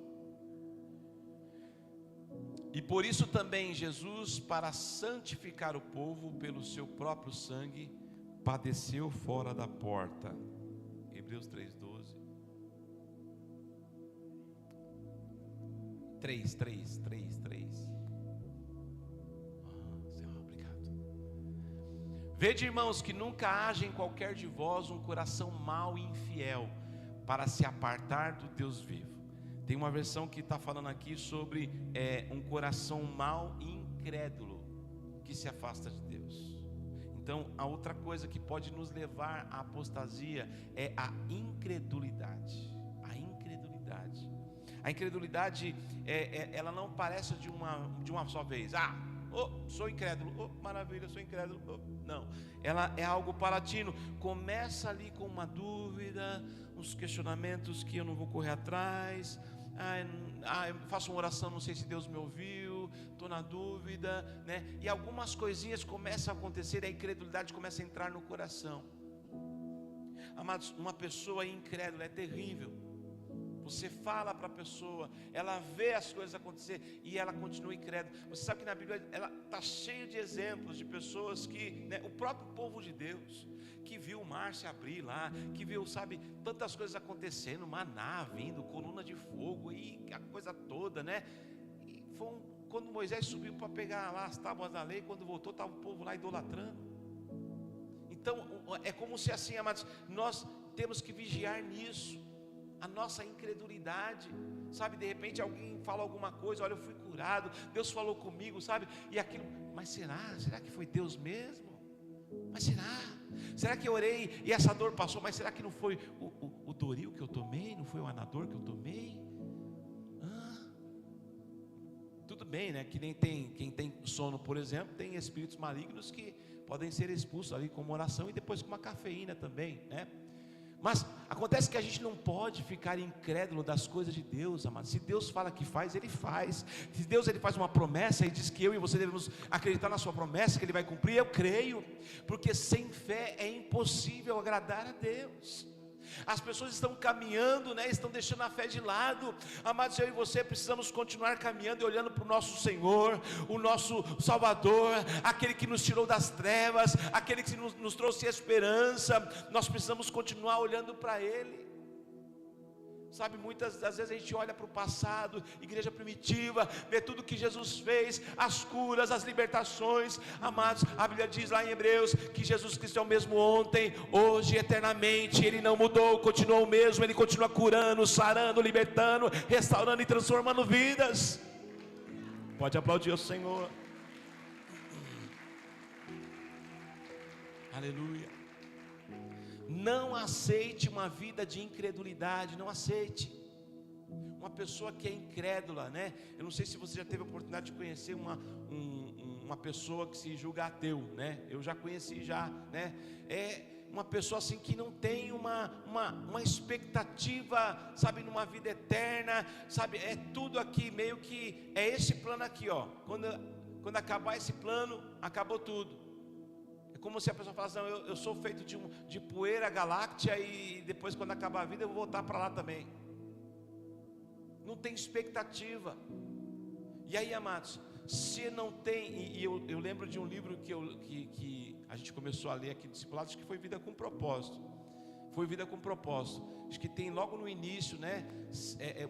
E por isso também Jesus, para santificar o povo pelo seu próprio sangue, padeceu fora da porta. Hebreus 3, 12. 3. Senhor, obrigado. Vede, irmãos, que nunca haja em qualquer de vós um coração mau e infiel, para se apartar do Deus vivo. Tem uma versão que está falando aqui sobre um coração mau e incrédulo, que se afasta de Deus. Então, a outra coisa que pode nos levar à apostasia é a incredulidade. A incredulidade, ela não parece de uma só vez. Sou incrédulo, maravilha, sou incrédulo. Não, ela é algo paulatino. Começa ali com uma dúvida, uns questionamentos que eu não vou correr atrás. Eu faço uma oração, não sei se Deus me ouviu, estou na dúvida, né? E algumas coisinhas começam a acontecer, a incredulidade começa a entrar no coração. Amados, uma pessoa incrédula é terrível. Você fala para a pessoa, ela vê as coisas acontecer e ela continua incrédula. Você sabe que na Bíblia ela está cheia de exemplos de pessoas que, né, o próprio povo de Deus, que viu o mar se abrir lá, que viu, sabe, tantas coisas acontecendo, maná vindo, coluna de fogo e a coisa toda, né? E quando Moisés subiu para pegar lá as tábuas da lei, quando voltou estava o povo lá idolatrando. Então é como se assim, amados, nós temos que vigiar nisso. A nossa incredulidade, sabe, de repente alguém fala alguma coisa, olha, eu fui curado, Deus falou comigo, sabe, e aquilo, mas será que foi Deus mesmo? Mas será que eu orei e essa dor passou? Mas será que não foi o Doril que eu tomei? Não foi o Anador que eu tomei? Tudo bem, né, que nem quem tem sono, por exemplo, tem espíritos malignos que podem ser expulsos ali com uma oração e depois com uma cafeína também, né? Mas acontece que a gente não pode ficar incrédulo das coisas de Deus, amado. Se Deus fala que faz, Ele faz. Se Deus ele faz uma promessa e diz que eu e você devemos acreditar na sua promessa, que Ele vai cumprir, eu creio. Porque sem fé é impossível agradar a Deus. As pessoas estão caminhando, né? Estão deixando a fé de lado. Amados, eu e você precisamos continuar caminhando e olhando para o nosso Senhor, o nosso Salvador, aquele que nos tirou das trevas, aquele que nos trouxe esperança. Nós precisamos continuar olhando para Ele. Sabe, muitas das vezes a gente olha para o passado, igreja primitiva, vê tudo que Jesus fez, as curas, as libertações. Amados, a Bíblia diz lá em Hebreus que Jesus Cristo é o mesmo ontem, hoje e eternamente. Ele não mudou, continuou o mesmo. Ele continua curando, sarando, libertando, restaurando e transformando vidas. Pode aplaudir o Senhor. Aleluia. Não aceite uma vida de incredulidade, não aceite. Uma pessoa que é incrédula, né? Eu não sei se você já teve a oportunidade de conhecer uma pessoa que se julga ateu, né? Eu já conheci já, né? É uma pessoa assim que não tem uma expectativa, sabe, numa vida eterna, sabe? É tudo aqui, meio que é esse plano aqui, ó. Quando acabar esse plano, acabou tudo. É como se a pessoa falasse, não, eu sou feito de poeira galáctea e depois quando acabar a vida eu vou voltar para lá também. Não tem expectativa. E aí, amados, Se não tem, e eu lembro de um livro que a gente começou a ler aqui do discipulado, acho que foi Vida com Propósito. Foi Vida com Propósito. Acho que tem logo no início, né,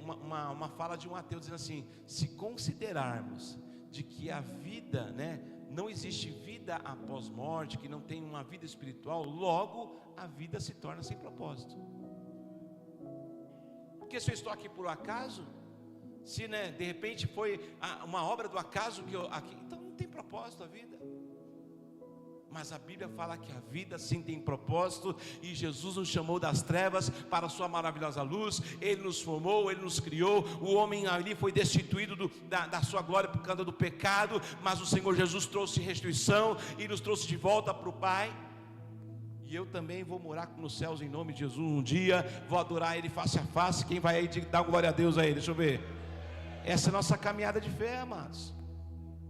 uma fala de um ateu dizendo assim: se considerarmos de que a vida, né, não existe vida após morte, que não tem uma vida espiritual, logo a vida se torna sem propósito. Porque se eu estou aqui por acaso, se, né, de repente foi uma obra do acaso que eu aqui, então não tem propósito a vida. Mas a Bíblia fala que a vida sim tem propósito, e Jesus nos chamou das trevas para a sua maravilhosa luz. Ele nos formou, Ele nos criou. O homem ali foi destituído da sua glória por causa do pecado, mas o Senhor Jesus trouxe restituição e nos trouxe de volta para o Pai. E eu também vou morar nos céus em nome de Jesus um dia, vou adorar Ele face a face. Quem vai aí dar glória a Deus aí? Deixa eu ver. Essa é a nossa caminhada de fé, amados.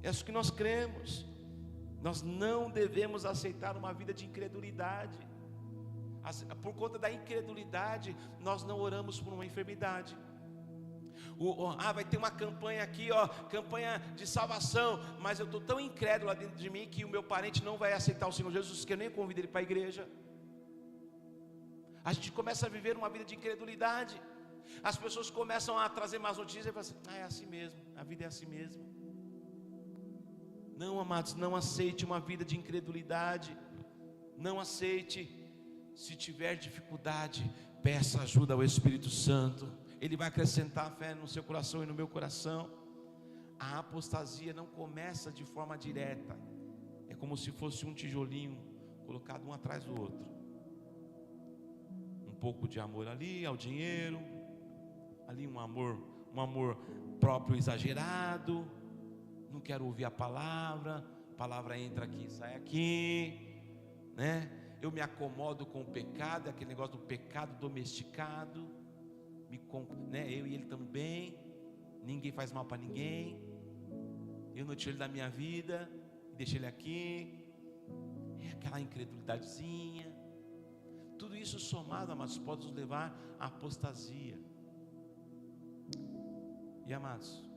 É isso que nós cremos. Nós não devemos aceitar uma vida de incredulidade. Por conta da incredulidade, nós não oramos por uma enfermidade. Vai ter uma campanha aqui, campanha de salvação, mas eu estou tão incrédulo lá dentro de mim que o meu parente não vai aceitar o Senhor Jesus, que eu nem convido ele para a igreja. A gente começa a viver uma vida de incredulidade. As pessoas começam a trazer más notícias e falam assim: é assim mesmo, a vida é assim mesmo. Não, amados, não aceite uma vida de incredulidade. Não aceite. Se tiver dificuldade, peça ajuda ao Espírito Santo. Ele vai acrescentar a fé no seu coração e no meu coração. A apostasia não começa de forma direta. É como se fosse um tijolinho colocado um atrás do outro. Um pouco de amor ali ao dinheiro, ali um amor próprio exagerado. Não quero ouvir a palavra entra aqui, sai aqui, né? Eu me acomodo com o pecado, aquele negócio do pecado domesticado, né? Eu e ele também, ninguém faz mal para ninguém, eu não tiro ele da minha vida, deixo ele aqui, é aquela incredulidadezinha. Tudo isso somado, amados, pode nos levar à apostasia. E amados,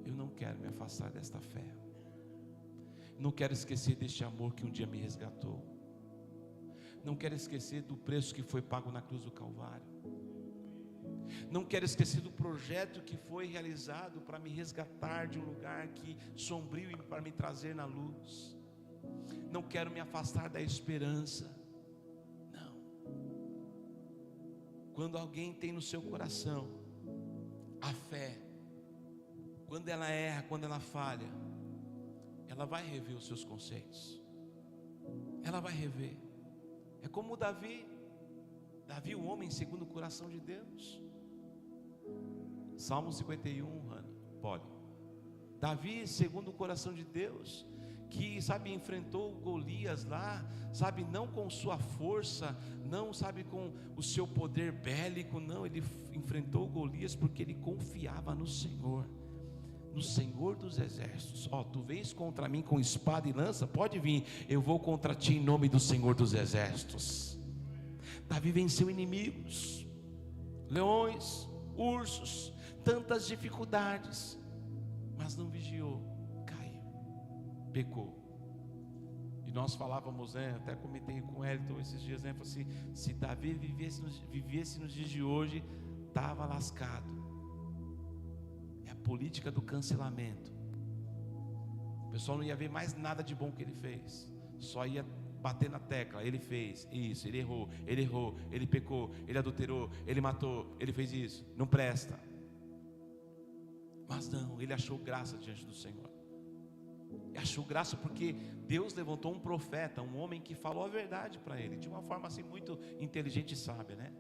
eu não quero me afastar desta fé. Não quero esquecer deste amor que um dia me resgatou. Não quero esquecer do preço que foi pago na cruz do Calvário. Não quero esquecer do projeto que foi realizado para me resgatar de um lugar sombrio e para me trazer na luz. Não quero me afastar da esperança. Não. Quando alguém tem no seu coração a fé, quando ela erra, quando ela falha, ela vai rever os seus conceitos. Ela vai rever. É como Davi, o homem segundo o coração de Deus. Salmo 51, pode. Davi, segundo o coração de Deus, que, enfrentou Golias lá, não com sua força, não, com o seu poder bélico, não, ele enfrentou Golias porque ele confiava no Senhor. No Senhor dos exércitos. Tu vens contra mim com espada e lança, pode vir, eu vou contra ti em nome do Senhor dos exércitos. Davi venceu inimigos, leões, ursos, tantas dificuldades, mas não vigiou, caiu, pecou. E nós falávamos, até comentei com o Elton esses dias, falei assim: se Davi vivesse nos dias de hoje, estava lascado. Política do cancelamento. O pessoal não ia ver mais nada de bom que ele fez, só ia bater na tecla: ele fez isso, ele errou, ele pecou, ele adulterou, ele matou, ele fez isso, não presta. Mas não, ele achou graça diante do Senhor. Achou graça porque Deus levantou um profeta, um homem que falou a verdade para ele, de uma forma muito inteligente e sábia, né?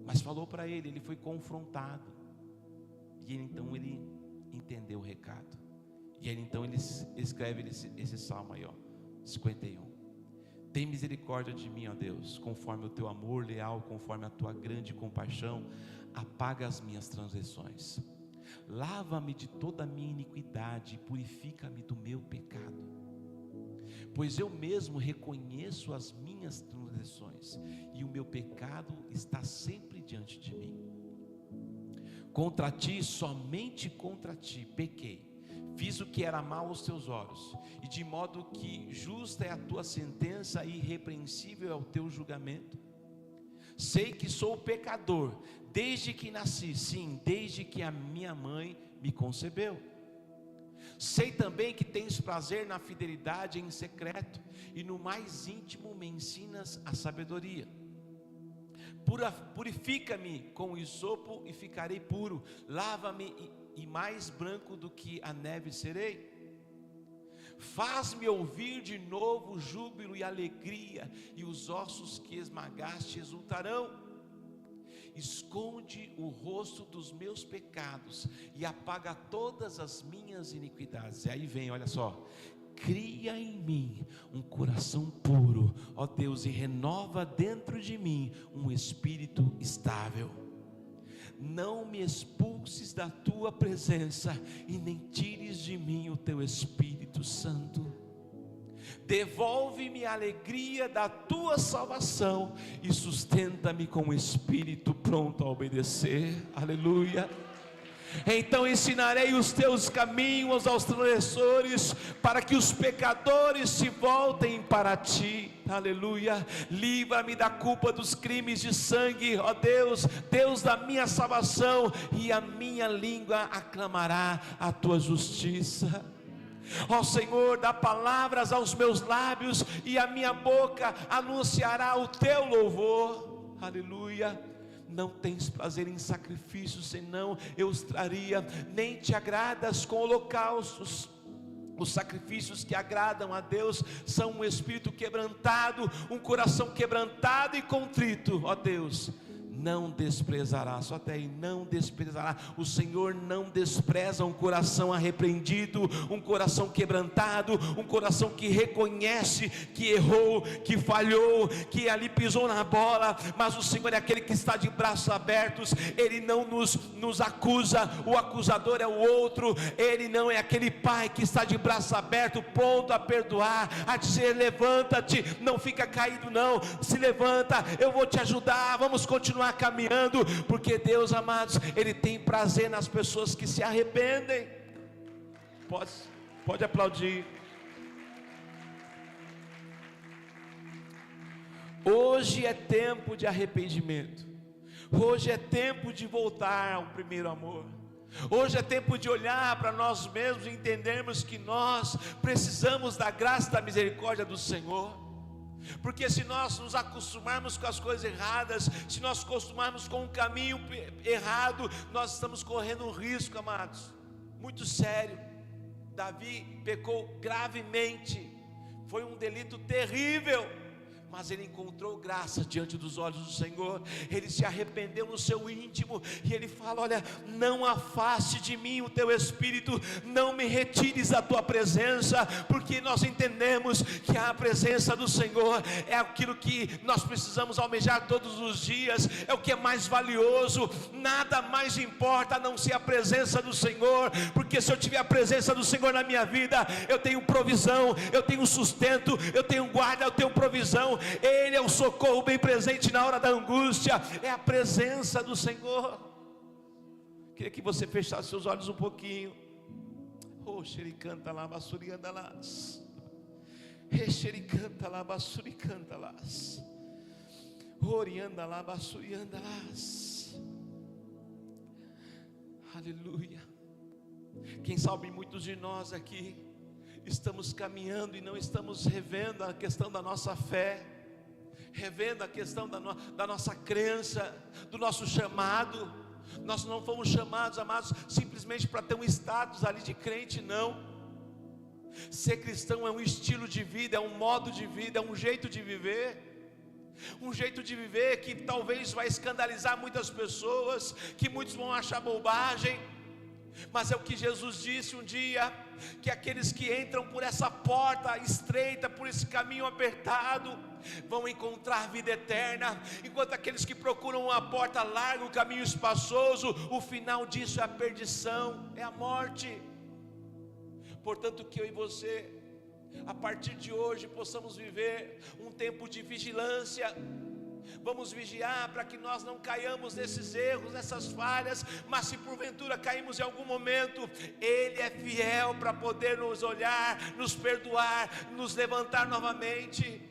Mas falou para ele, ele foi confrontado. E então ele entendeu o recado. E aí então ele escreve esse salmo aí, 51. Tem misericórdia de mim, ó Deus, conforme o teu amor leal, conforme a tua grande compaixão, apaga as minhas transgressões. Lava-me de toda a minha iniquidade e purifica-me do meu pecado. Pois eu mesmo reconheço as minhas transgressões e o meu pecado está sempre diante de mim. Contra ti, somente contra ti, pequei, fiz o que era mal aos teus olhos, e de modo que justa é a tua sentença e irrepreensível é o teu julgamento. Sei que sou pecador, desde que nasci, sim, desde que a minha mãe me concebeu. Sei também que tens prazer na fidelidade em secreto, e no mais íntimo me ensinas a sabedoria. Purifica-me com o hisopo e ficarei puro, lava-me e mais branco do que a neve serei. Faz-me ouvir de novo júbilo e alegria, e os ossos que esmagaste exultarão. Esconde o rosto dos meus pecados e apaga todas as minhas iniquidades. E aí vem, olha só: cria em mim um coração puro, ó Deus, e renova dentro de mim um espírito estável. Não me expulses da tua presença e nem tires de mim o teu Espírito Santo. Devolve-me a alegria da tua salvação e sustenta-me com o espírito pronto a obedecer. Aleluia. Então ensinarei os teus caminhos aos transgressores, para que os pecadores se voltem para ti. Aleluia. Livra-me da culpa dos crimes de sangue, ó Deus, Deus da minha salvação, e a minha língua aclamará a tua justiça. Ó Senhor, dá palavras aos meus lábios, e a minha boca anunciará o teu louvor. Aleluia. Não tens prazer em sacrifícios, senão eu os traria. Nem te agradas com holocaustos. Os sacrifícios que agradam a Deus são um espírito quebrantado, um coração quebrantado e contrito. Ó Deus, não desprezará, só até aí, não desprezará. O Senhor não despreza um coração arrependido, um coração quebrantado, um coração que reconhece que errou, que falhou, que ali pisou na bola. Mas o Senhor é aquele que está de braços abertos. Ele não nos acusa, o acusador é o outro. Ele não é aquele pai que está de braços abertos, pronto a perdoar, a dizer: levanta-te, não fica caído não, se levanta, eu vou te ajudar, vamos continuar caminhando, porque Deus, amados, Ele tem prazer nas pessoas que se arrependem. Pode aplaudir. Hoje é tempo de arrependimento. Hoje é tempo de voltar ao primeiro amor. Hoje é tempo de olhar para nós mesmos e entendermos que nós precisamos da graça e da misericórdia do Senhor. Porque se nós nos acostumarmos com as coisas erradas, se nós acostumarmos com um caminho errado, nós estamos correndo um risco, amados, muito sério. Davi pecou gravemente, foi um delito terrível, mas ele encontrou graça diante dos olhos do Senhor. Ele se arrependeu no seu íntimo, e ele fala: olha, não afaste de mim o teu Espírito, não me retires da tua presença, porque nós entendemos que a presença do Senhor é aquilo que nós precisamos almejar todos os dias, é o que é mais valioso. Nada mais importa a não ser a presença do Senhor, porque se eu tiver a presença do Senhor na minha vida, eu tenho provisão, eu tenho sustento, eu tenho guarda, eu tenho provisão. Ele é o socorro bem presente na hora da angústia, é a presença do Senhor. Queria que você fechasse seus olhos um pouquinho. Oh, xericanta lá, bassurianda lá. Xericanta lá, bassuricanta lá. Orianda lá, bassurianda lá. Aleluia. Quem sabe muitos de nós aqui estamos caminhando e não estamos revendo a questão da nossa fé, revendo a questão da nossa crença, do nosso chamado. Nós não fomos chamados, amados, simplesmente para ter um status ali de crente, não. Ser cristão é um estilo de vida, é um modo de vida, é um jeito de viver. Um jeito de viver que talvez vai escandalizar muitas pessoas, que muitos vão achar bobagem, mas é o que Jesus disse um dia, que aqueles que entram por essa porta estreita, por esse caminho apertado, vão encontrar vida eterna, enquanto aqueles que procuram uma porta larga, um caminho espaçoso, o final disso é a perdição, é a morte. Portanto, que eu e você, a partir de hoje, possamos viver um tempo de vigilância, Vamos vigiar para que nós não caiamos nesses erros, nessas falhas. Mas se porventura caímos em algum momento, Ele é fiel para poder nos olhar, nos perdoar, nos levantar novamente.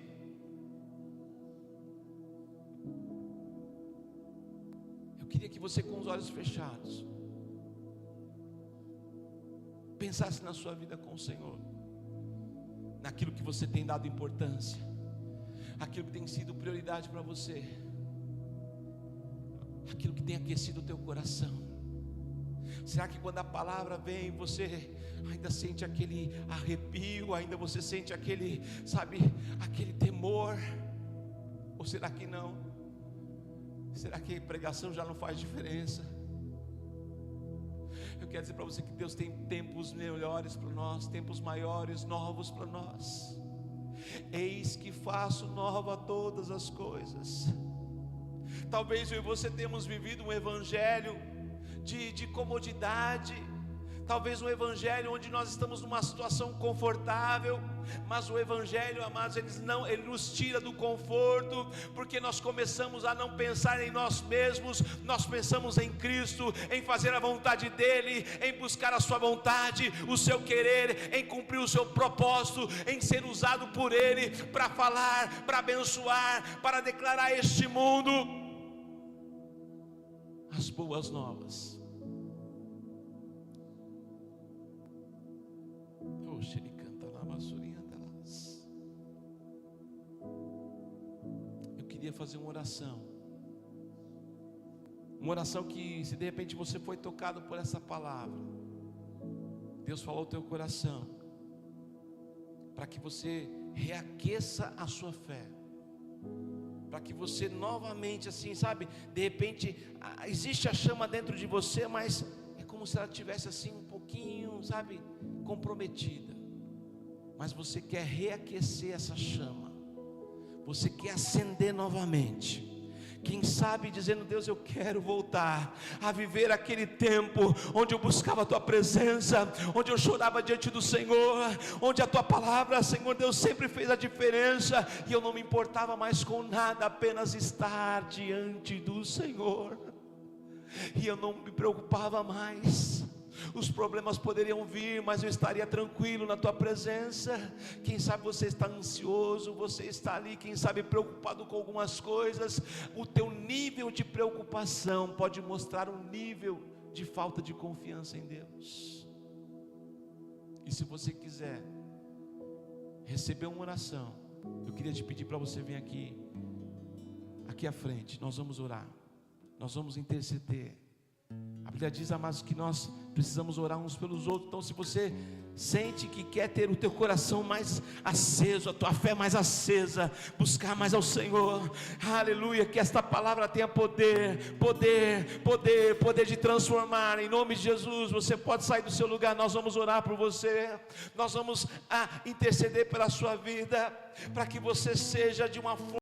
Eu queria que você, com os olhos fechados, pensasse na sua vida com o Senhor, naquilo que você tem dado importância, aquilo que tem sido prioridade para você, aquilo que tem aquecido o teu coração. Será que quando a palavra vem, você ainda sente aquele arrepio, ainda você sente aquele, aquele temor? Ou será que não? Será que a pregação já não faz diferença? Eu quero dizer para você que Deus tem tempos melhores para nós, tempos maiores, novos para nós. Eis que faço nova todas as coisas. Talvez eu e você temos vivido um evangelho de comodidade, talvez um evangelho onde nós estamos numa situação confortável, mas o evangelho, amados, ele nos tira do conforto, porque nós começamos a não pensar em nós mesmos, nós pensamos em Cristo, em fazer a vontade dEle, em buscar a sua vontade, o seu querer, em cumprir o seu propósito, em ser usado por Ele, para falar, para abençoar, para declarar a este mundo as boas novas. Eu queria fazer uma oração que, se de repente você foi tocado por essa palavra, Deus falou ao teu coração, para que você reaqueça a sua fé, para que você novamente, assim, de repente existe a chama dentro de você, mas é como se ela tivesse assim um pouquinho, comprometida. Mas você quer reaquecer essa chama, você quer acender novamente. Quem sabe dizendo: Deus, eu quero voltar a viver aquele tempo onde eu buscava a Tua presença, onde eu chorava diante do Senhor, onde a Tua palavra, Senhor Deus, sempre fez a diferença, e eu não me importava mais com nada, apenas estar diante do Senhor, e eu não me preocupava mais. Os problemas poderiam vir, mas eu estaria tranquilo na Tua presença. Quem sabe você está ansioso, você está ali, quem sabe preocupado com algumas coisas. O teu nível de preocupação pode mostrar um nível de falta de confiança em Deus. E se você quiser receber uma oração, eu queria te pedir para você vir aqui à frente. Nós vamos orar, nós vamos interceder. A Bíblia diz, amados, que nós precisamos orar uns pelos outros. Então, se você sente que quer ter o teu coração mais aceso, a tua fé mais acesa, buscar mais ao Senhor, aleluia, que esta palavra tenha poder de transformar, em nome de Jesus. Você pode sair do seu lugar, nós vamos orar por você, nós vamos interceder pela sua vida, para que você seja de uma forma